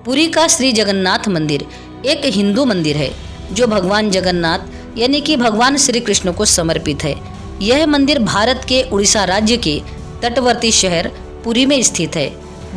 पुरी का श्री जगन्नाथ मंदिर एक हिंदू मंदिर है जो भगवान जगन्नाथ यानी कि भगवान श्री कृष्ण को समर्पित है। यह मंदिर भारत के उड़ीसा राज्य के तटवर्ती शहर पुरी में स्थित है।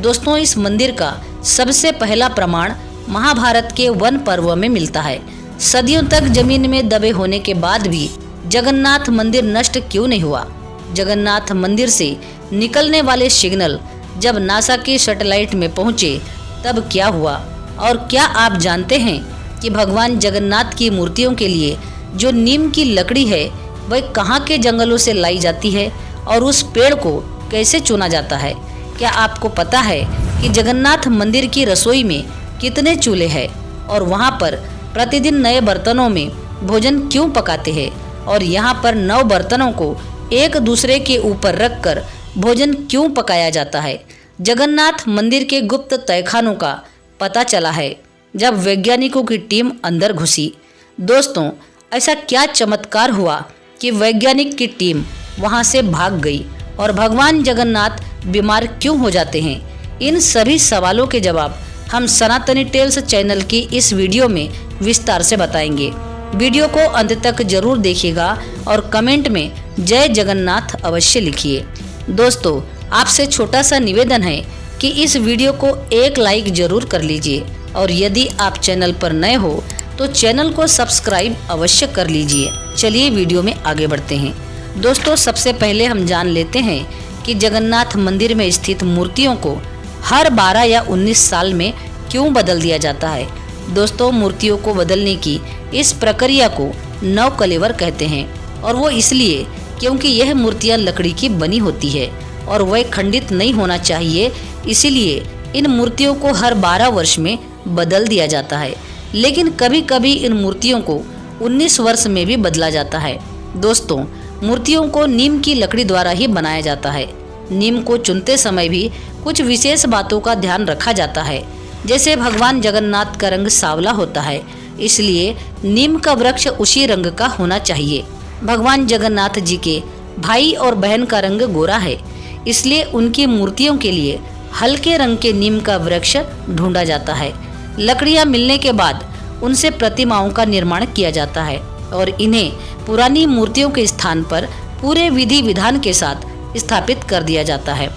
दोस्तों, इस मंदिर का सबसे पहला प्रमाण महाभारत के वन पर्व में मिलता है। सदियों तक जमीन में दबे होने के बाद भी जगन्नाथ मंदिर नष्ट क्यों नहीं हुआ? जगन्नाथ मंदिर से निकलने वाले सिग्नल जब नासा के सैटेलाइट में पहुंचे तब क्या हुआ? और क्या आप जानते हैं कि भगवान जगन्नाथ की मूर्तियों के लिए जो नीम की लकड़ी है वह कहाँ के जंगलों से लाई जाती है और उस पेड़ को कैसे चुना जाता है? क्या आपको पता है कि जगन्नाथ मंदिर की रसोई में कितने चूल्हे हैं और वहाँ पर प्रतिदिन नए बर्तनों में भोजन क्यों पकाते हैं और यहाँ पर 9 बर्तनों को एक दूसरे के ऊपर रखकर भोजन क्यों पकाया जाता है? जगन्नाथ मंदिर के गुप्त तहखानों का पता चला है जब वैज्ञानिकों की टीम अंदर घुसी। दोस्तों, ऐसा क्या चमत्कार हुआ कि वैज्ञानिक की टीम वहां से भाग गई और भगवान जगन्नाथ बीमार क्यों हो जाते हैं? इन सभी सवालों के जवाब हम सनातनी टेल्स चैनल की इस वीडियो में विस्तार से बताएंगे। वीडियो को अंत तक जरूर देखिएगा और कमेंट में जय जगन्नाथ अवश्य लिखिए। दोस्तों, आपसे छोटा सा निवेदन है कि इस वीडियो को एक लाइक जरूर कर लीजिए और यदि आप चैनल पर नए हो तो चैनल को सब्सक्राइब अवश्य कर लीजिए। चलिए वीडियो में आगे बढ़ते हैं। दोस्तों, सबसे पहले हम जान लेते हैं कि जगन्नाथ मंदिर में स्थित मूर्तियों को हर 12 या 19 साल में क्यों बदल दिया जाता है? दोस्तों, मूर्तियों को बदलने की इस प्रक्रिया को नवकलेवर कहते हैं और वो इसलिए क्योंकि यह मूर्तियां लकड़ी की बनी होती है और वह खंडित नहीं होना चाहिए, इसीलिए इन मूर्तियों को हर 12 वर्ष में बदल दिया जाता है। लेकिन कभी कभी इन मूर्तियों को 19 वर्ष में भी बदला जाता है। दोस्तों, मूर्तियों को नीम की लकड़ी द्वारा ही बनाया जाता है। नीम को चुनते समय भी कुछ विशेष बातों का ध्यान रखा जाता है। जैसे भगवान जगन्नाथ का रंग सांवला होता है, इसलिए नीम का वृक्ष उसी रंग का होना चाहिए। भगवान जगन्नाथ जी के भाई और बहन का रंग गोरा है, इसलिए उनकी मूर्तियों के लिए हल्के रंग के नीम का वृक्ष ढूंढा जाता है। लकड़ियां मिलने के बाद उनसे प्रतिमाओं का निर्माण किया जाता है और इन्हें पुरानी मूर्तियों के स्थान पर पूरे विधि विधान के साथ स्थापित कर दिया जाता है।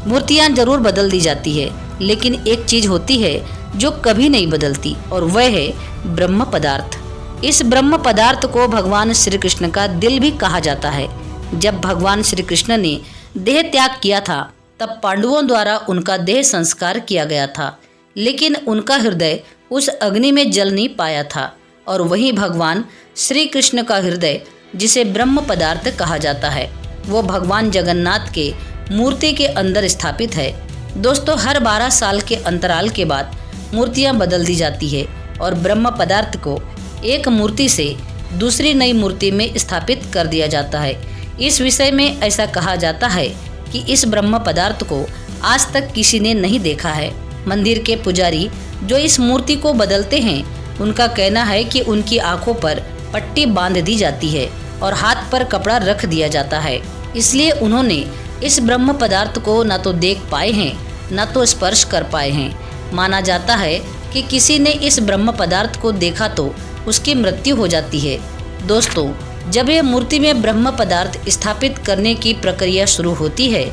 मूर्तियां जरूर बदल दी जाती है, लेकिन एक चीज होती है जो कभी नहीं बदलती और वह है ब्रह्म पदार्थ। इस ब्रह्म पदार्थ को भगवान श्री कृष्ण का दिल भी कहा जाता है। जब भगवान श्री कृष्ण ने देह त्याग किया था तब पांडवों द्वारा उनका देह संस्कार किया गया था, लेकिन उनका हृदय उस अग्नि में जल नहीं पाया था और वहीं भगवान श्री कृष्ण का हृदय, जिसे ब्रह्म पदार्थ कहा जाता है, वो भगवान जगन्नाथ के मूर्ति के अंदर स्थापित है। दोस्तों, हर 12 साल के अंतराल के बाद मूर्तियां बदल दी जाती है और ब्रह्म पदार्थ को एक मूर्ति से दूसरी नई मूर्ति में स्थापित कर दिया जाता है। इस विषय में ऐसा कहा जाता है कि इस ब्रह्म पदार्थ को आज तक किसी ने नहीं देखा है। मंदिर के पुजारी जो इस मूर्ति को बदलते हैं, उनका कहना है कि उनकी आंखों पर पट्टी बांध दी जाती है और हाथ पर कपड़ा रख दिया जाता है, इसलिए उन्होंने इस ब्रह्म पदार्थ को न तो देख पाए हैं न तो स्पर्श कर पाए हैं। माना जाता है कि किसी ने इस ब्रह्म पदार्थ को देखा तो उसकी मृत्यु हो जाती है। दोस्तों, जब यह मूर्ति में ब्रह्म पदार्थ स्थापित करने की प्रक्रिया शुरू होती है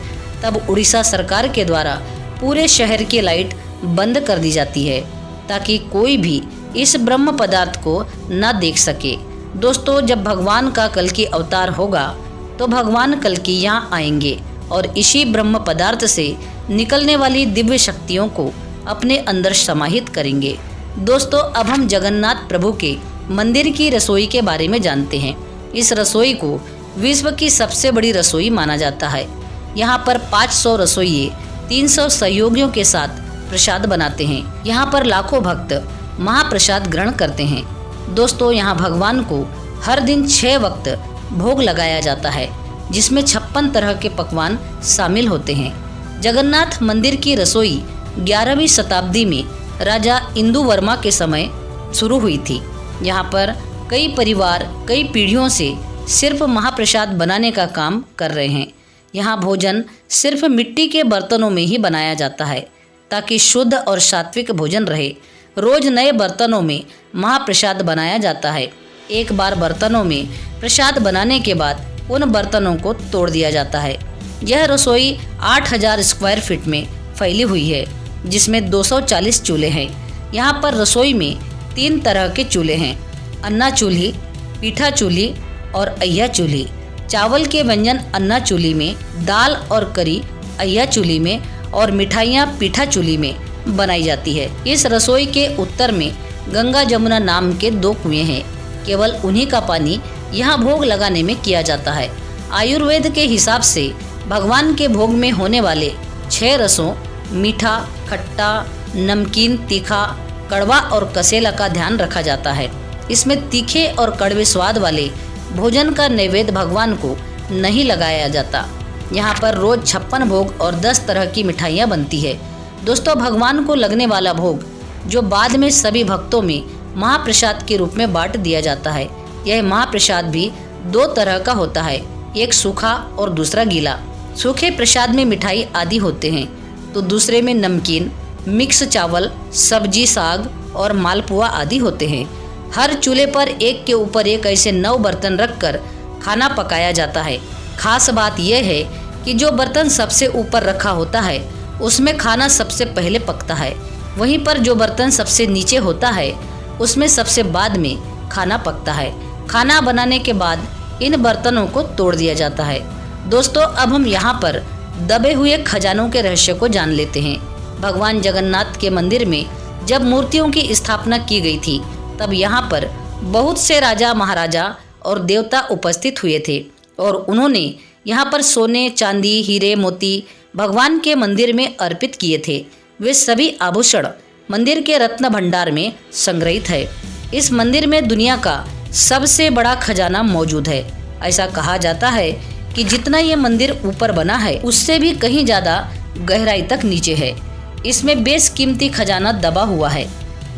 तब उड़ीसा सरकार के द्वारा पूरे शहर की लाइट बंद कर दी जाती है ताकि कोई भी इस ब्रह्म पदार्थ को न देख सके। दोस्तों, जब भगवान का कल्कि अवतार होगा तो भगवान कल्कि यहाँ आएंगे और इसी ब्रह्म पदार्थ से निकलने वाली दिव्य शक्तियों को अपने अंदर समाहित करेंगे। दोस्तों, अब हम जगन्नाथ प्रभु के मंदिर की रसोई के बारे में जानते हैं। इस रसोई को विश्व की सबसे बड़ी रसोई माना जाता है। यहाँ पर 500 रसोइये 300 सहयोगियों के साथ प्रसाद बनाते हैं। यहाँ पर लाखों भक्त महाप्रसाद ग्रहण करते हैं। दोस्तों, यहाँ भगवान को हर दिन 6 वक्त भोग लगाया जाता है, जिसमें 56 तरह के पकवान शामिल होते हैं। जगन्नाथ मंदिर की रसोई 11वीं शताब्दी में राजा इंदु वर्मा के समय शुरू हुई थी। यहाँ पर कई परिवार कई पीढ़ियों से सिर्फ महाप्रसाद बनाने का काम कर रहे हैं। यहाँ भोजन सिर्फ मिट्टी के बर्तनों में ही बनाया जाता है। ताकि शुद्ध और सात्विक भोजन रहे। रोज नए बर्तनों में महाप्रसाद बनाया जाता है। एक बार बर्तनों में प्रसाद बनाने के बाद उन बर्तनों को तोड़ दिया जाता है। यह रसोई 8000 स्क्वायर फीट में फैली हुई है, जिसमें 240 चूल्हे हैं। यहाँ पर रसोई में 3 तरह के चूल्हे हैं, अन्ना चूल्ही, पीठा चूल्ही और अय्या चूल्ही। चावल के व्यंजन अन्ना चूल्ही में, दाल और करी अय्या चूल्ही में और मिठाइयाँ पीठा चूल्ही में बनाई जाती है। इस रसोई के उत्तर में गंगा जमुना नाम के 2 कुएं हैं। केवल उन्हीं का पानी यहाँ भोग लगाने में किया जाता है। आयुर्वेद के हिसाब से भगवान के भोग में होने वाले 6 रसों मीठा, खट्टा, नमकीन, तीखा, कड़वा और कसेला का ध्यान रखा जाता है। इसमें तीखे और कड़वे स्वाद वाले भोजन का नैवेद्य भगवान को नहीं लगाया जाता। यहाँ पर रोज 56 भोग और 10 तरह की मिठाइयाँ बनती है। दोस्तों, भगवान को लगने वाला भोग जो बाद में सभी भक्तों में महाप्रसाद के रूप में बांट दिया जाता है, यह महाप्रसाद भी 2 तरह का होता है, एक सूखा और दूसरा गीला। सूखे प्रसाद में मिठाई आदि होते हैं तो दूसरे में नमकीन, मिक्स चावल, सब्जी, साग और मालपुआ आदि होते हैं। हर चूल्हे पर एक के ऊपर एक ऐसे 9 बर्तन रखकर खाना पकाया जाता है। खास बात यह है कि जो बर्तन सबसे ऊपर रखा होता है उसमें खाना सबसे पहले पकता है, वहीं पर जो बर्तन सबसे नीचे होता है उसमें सबसे बाद में खाना पकता है। खाना बनाने के बाद इन बर्तनों को तोड़ दिया जाता है। दोस्तों, अब हम यहाँ पर दबे हुए खजानों के रहस्य को जान लेते हैं। भगवान जगन्नाथ के मंदिर में जब मूर्तियों की स्थापना की गई थी तब यहाँ पर बहुत से राजा, महाराजा और देवता उपस्थित हुए थे और उन्होंने यहाँ पर सोने, चांदी, हीरे, मोती भगवान के मंदिर में अर्पित किए थे। वे सभी आभूषण मंदिर के रत्न भंडार में संग्रहित है। इस मंदिर में दुनिया का सबसे बड़ा खजाना मौजूद है। ऐसा कहा जाता है कि जितना ये मंदिर ऊपर बना है उससे भी कहीं ज़्यादा गहराई तक नीचे है। इसमें बेशकीमती खजाना दबा हुआ है।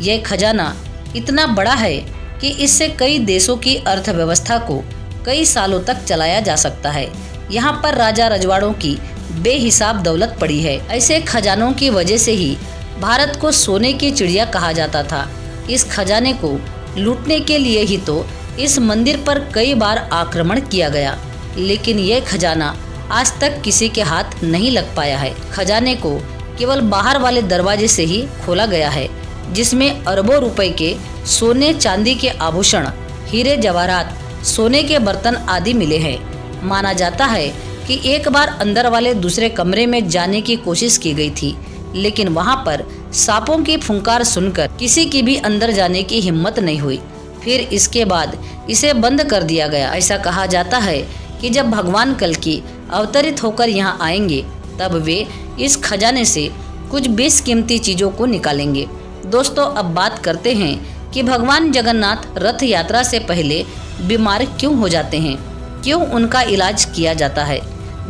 यह खजाना इतना बड़ा है कि इससे कई देशों की अर्थव्यवस्था को कई सालों तक चलाया जा सकता है। यहाँ पर राजा रजवाड़ों की बेहिसाब दौलत पड़ी है। ऐसे खजानों की वजह से ही भारत को सोने की चिड़िया कहा जाता था। इस खजाने को लूटने के लिए ही तो इस मंदिर पर कई बार आक्रमण किया गया, लेकिन यह खजाना आज तक किसी के हाथ नहीं लग पाया है। खजाने को केवल बाहर वाले दरवाजे से ही खोला गया है, जिसमें अरबों रुपए के सोने, चांदी के आभूषण, हीरे जवाहरात, सोने के बर्तन आदि मिले हैं। माना जाता है कि एक बार अंदर वाले दूसरे कमरे में जाने की कोशिश की गई थी, लेकिन वहां पर सांपों की फुंकार सुनकर किसी की भी अंदर जाने की हिम्मत नहीं हुई। फिर इसके बाद इसे बंद कर दिया गया। ऐसा कहा जाता है कि जब भगवान कल्कि अवतरित होकर यहाँ आएंगे तब वे इस खजाने से कुछ बेशकीमती चीज़ों को निकालेंगे। दोस्तों, अब बात करते हैं कि भगवान जगन्नाथ रथ यात्रा से पहले बीमार क्यों हो जाते हैं, क्यों उनका इलाज किया जाता है।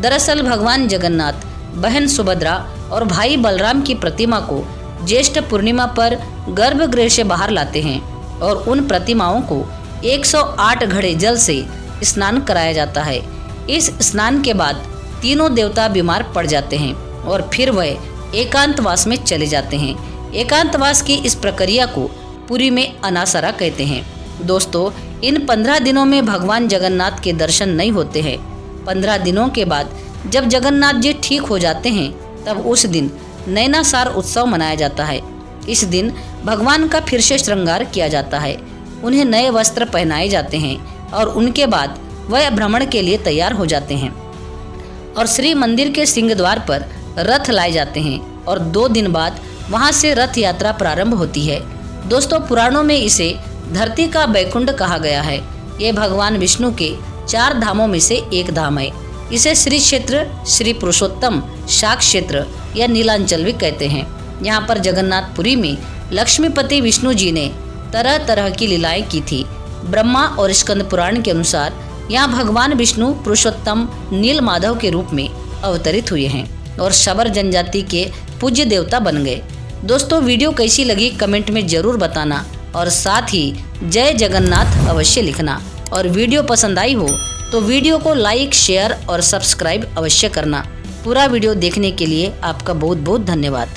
दरअसल भगवान जगन्नाथ बहन सुभद्रा और भाई बलराम की प्रतिमा को ज्येष्ठ पूर्णिमा पर गर्भगृह से बाहर लाते हैं और उन प्रतिमाओं को 108 घड़े जल से स्नान कराया जाता है। इस स्नान के बाद तीनों देवता बीमार पड़ जाते हैं और फिर वह एकांतवास में चले जाते हैं। एकांतवास की इस प्रक्रिया को पुरी में अनासरा कहते हैं। दोस्तों, इन 15 दिनों में भगवान जगन्नाथ के दर्शन नहीं होते हैं। 15 दिनों के बाद जब जगन्नाथ जी ठीक हो जाते हैं तब उस दिन नैनासार उत्सव मनाया जाता है। इस दिन भगवान का फिर से श्रृंगार किया जाता है, उन्हें नए वस्त्र पहनाए जाते हैं और उनके बाद वह भ्रमण के लिए तैयार हो जाते हैं और श्री मंदिर के सिंह द्वार पर रथ लाए जाते हैं और 2 दिन बाद वहां से रथ यात्रा प्रारंभ होती है। दोस्तों, पुराणों में इसे धरती का बैकुंठ कहा गया है। ये भगवान विष्णु के 4 धामों में से एक धाम है। इसे श्री क्षेत्र, श्री पुरुषोत्तम, शाक क्षेत्र या नीलांचल भी कहते हैं। यहाँ पर जगन्नाथपुरी में लक्ष्मीपति विष्णु जी ने तरह तरह की लीलाएं की थी। ब्रह्मा और स्कंद पुराण के अनुसार यहाँ भगवान विष्णु पुरुषोत्तम नील माधव के रूप में अवतरित हुए हैं और शबर जनजाति के पूज्य देवता बन गए। दोस्तों, वीडियो कैसी लगी कमेंट में जरूर बताना और साथ ही जय जगन्नाथ अवश्य लिखना। और वीडियो पसंद आई हो तो वीडियो को लाइक, शेयर और सब्सक्राइब अवश्य करना। पूरा वीडियो देखने के लिए आपका बहुत बहुत धन्यवाद।